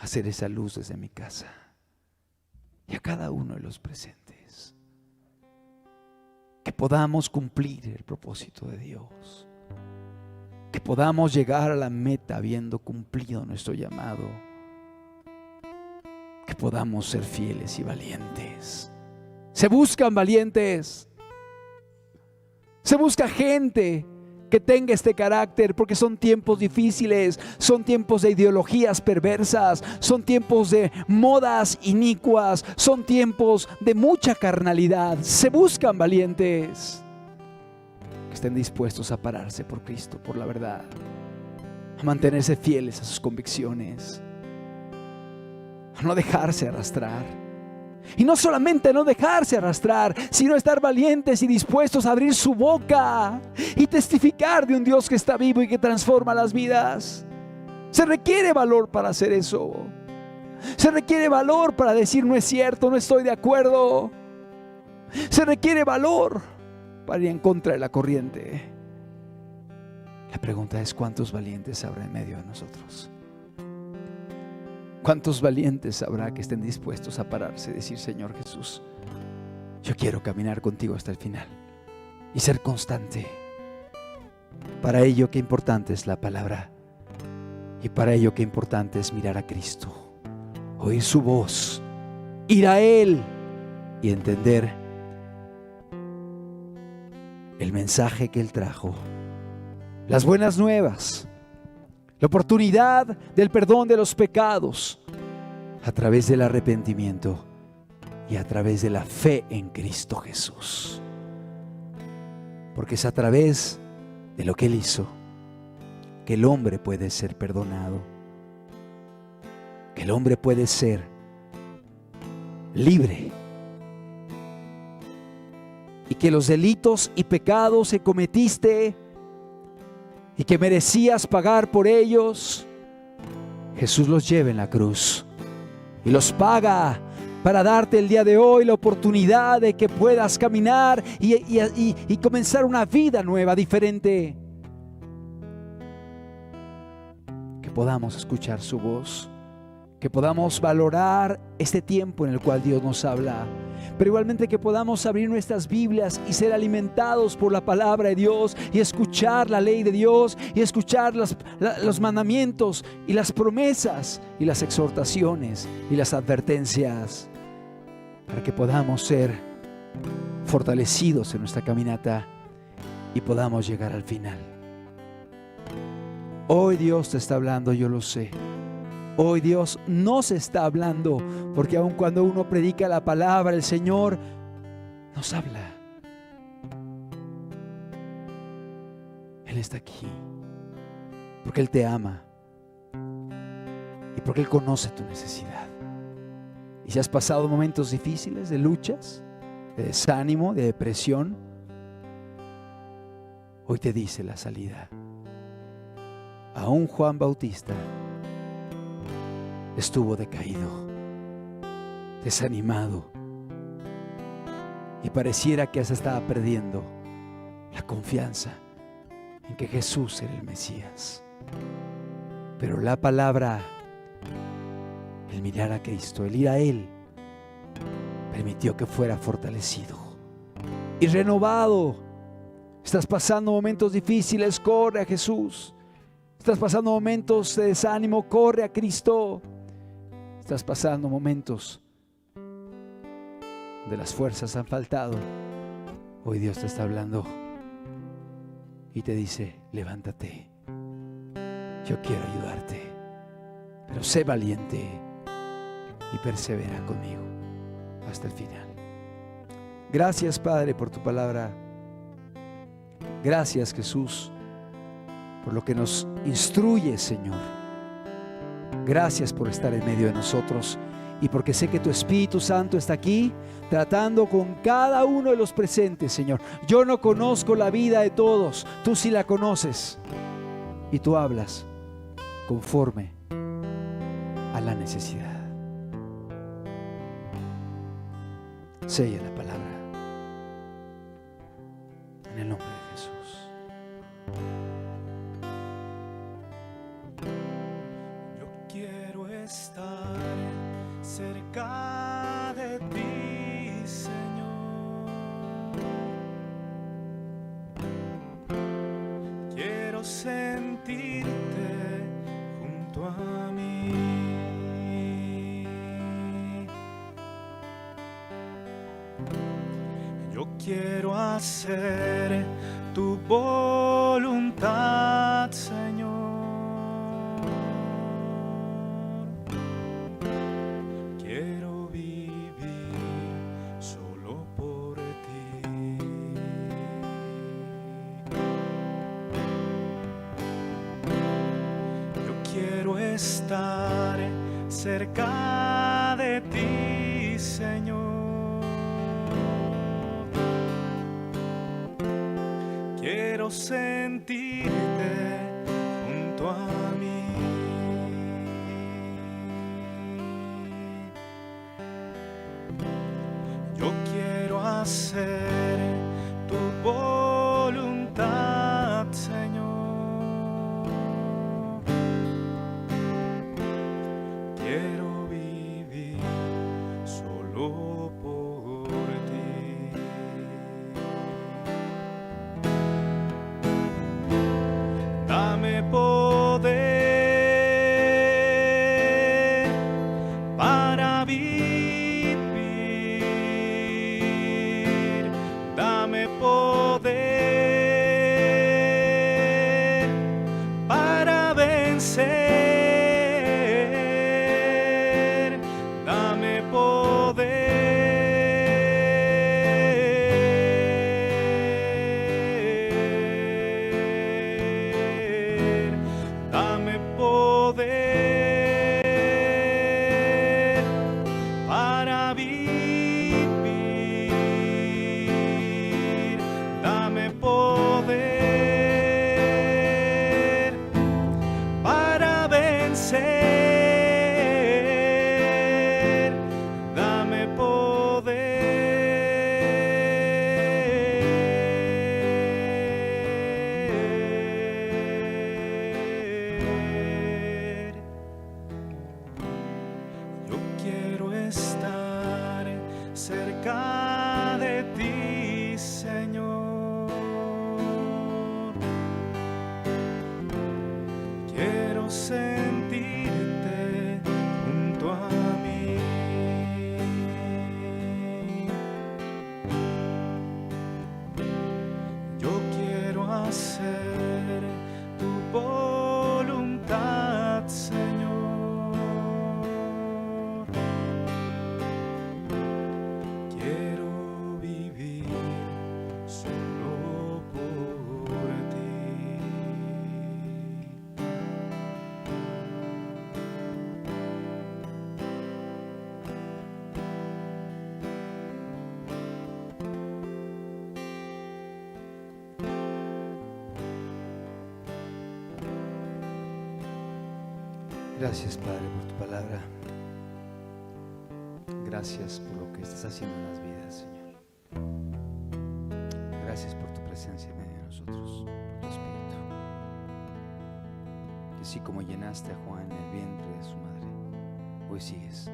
hacer esa luz desde mi casa y a cada uno de los presentes. Que podamos cumplir el propósito de Dios. Que podamos llegar a la meta habiendo cumplido nuestro llamado. Que podamos ser fieles y valientes. Se buscan valientes. Se busca gente que tenga este carácter, porque son tiempos difíciles, son tiempos de ideologías perversas, son tiempos de modas inicuas, son tiempos de mucha carnalidad. Se buscan valientes que estén dispuestos a pararse por Cristo, por la verdad, a mantenerse fieles a sus convicciones, a no dejarse arrastrar. Y no solamente no dejarse arrastrar, sino estar valientes y dispuestos a abrir su boca y testificar de un Dios que está vivo y que transforma las vidas. Se requiere valor para hacer eso. Se requiere valor para decir no es cierto, no estoy de acuerdo. Se requiere valor para ir en contra de la corriente. La pregunta es: ¿cuántos valientes habrá en medio de nosotros? ¿Cuántos valientes habrá que estén dispuestos a pararse y decir: Señor Jesús, yo quiero caminar contigo hasta el final y ser constante? Para ello, qué importante es la palabra. Y para ello, qué importante es mirar a Cristo, oír su voz, ir a Él y entender el mensaje que Él trajo, las buenas nuevas, la oportunidad del perdón de los pecados a través del arrepentimiento y a través de la fe en Cristo Jesús. Porque es a través de lo que Él hizo que el hombre puede ser perdonado, que el hombre puede ser libre, y que los delitos y pecados que cometiste y que merecías pagar por ellos, Jesús los lleva en la cruz y los paga para darte el día de hoy la oportunidad de que puedas caminar y comenzar una vida nueva, diferente. Que podamos escuchar su voz, que podamos valorar este tiempo en el cual Dios nos habla, pero igualmente que podamos abrir nuestras Biblias y ser alimentados por la palabra de Dios y escuchar la ley de Dios y escuchar los mandamientos y las promesas y las exhortaciones y las advertencias, para que podamos ser fortalecidos en nuestra caminata y podamos llegar al final. Hoy Dios te está hablando, yo lo sé. Hoy Dios nos está hablando, porque aun cuando uno predica la palabra, el Señor nos habla. Él está aquí porque Él te ama y porque Él conoce tu necesidad. Y si has pasado momentos difíciles, de luchas, de desánimo, de depresión, hoy te dice la salida. Aún Juan Bautista estuvo decaído, desanimado, y pareciera que se estaba perdiendo la confianza en que Jesús era el Mesías. Pero la palabra, el mirar a Cristo, el ir a Él, permitió que fuera fortalecido y renovado. Estás pasando momentos difíciles, corre a Jesús. Estás pasando momentos de desánimo, corre a Cristo. Estás pasando momentos donde las fuerzas han faltado. Hoy Dios te está hablando y te dice: levántate, yo quiero ayudarte, pero sé valiente y persevera conmigo hasta el final. Gracias, Padre, por tu palabra. Gracias, Jesús, por lo que nos instruye, Señor. Gracias por estar en medio de nosotros y porque sé que tu Espíritu Santo está aquí tratando con cada uno de los presentes, Señor. Yo no conozco la vida de todos, tú sí la conoces y tú hablas conforme a la necesidad. Sella la palabra en el nombre de Jesús. Yo quiero estar cerca de ti, Señor. Quiero sentirte junto a mí. Yo quiero hacer tu voluntad, Señor. Quiero vivir solo por ti. Yo quiero estar cerca de ti, Señor. Quiero sentirte junto a mí. Yo quiero hacer tu voluntad, Señor. Quiero vivir solo por ti. Dame poder para vivir. Dame poder para vencer. Dame poder. Dame poder para vivir. Dame poder para vencer. Dame poder. Yo quiero estar cerca de ti, Señor. Quiero sentirte junto a mí. Yo quiero hacer tu voluntad, Señor. Quiero vivir solo por ti. Gracias, Padre, por tu palabra. Gracias por lo que estás haciendo en las vidas, Señor. Gracias por tu presencia en medio de nosotros, por tu Espíritu. Que así como llenaste a Juan en el vientre de su madre, hoy sigues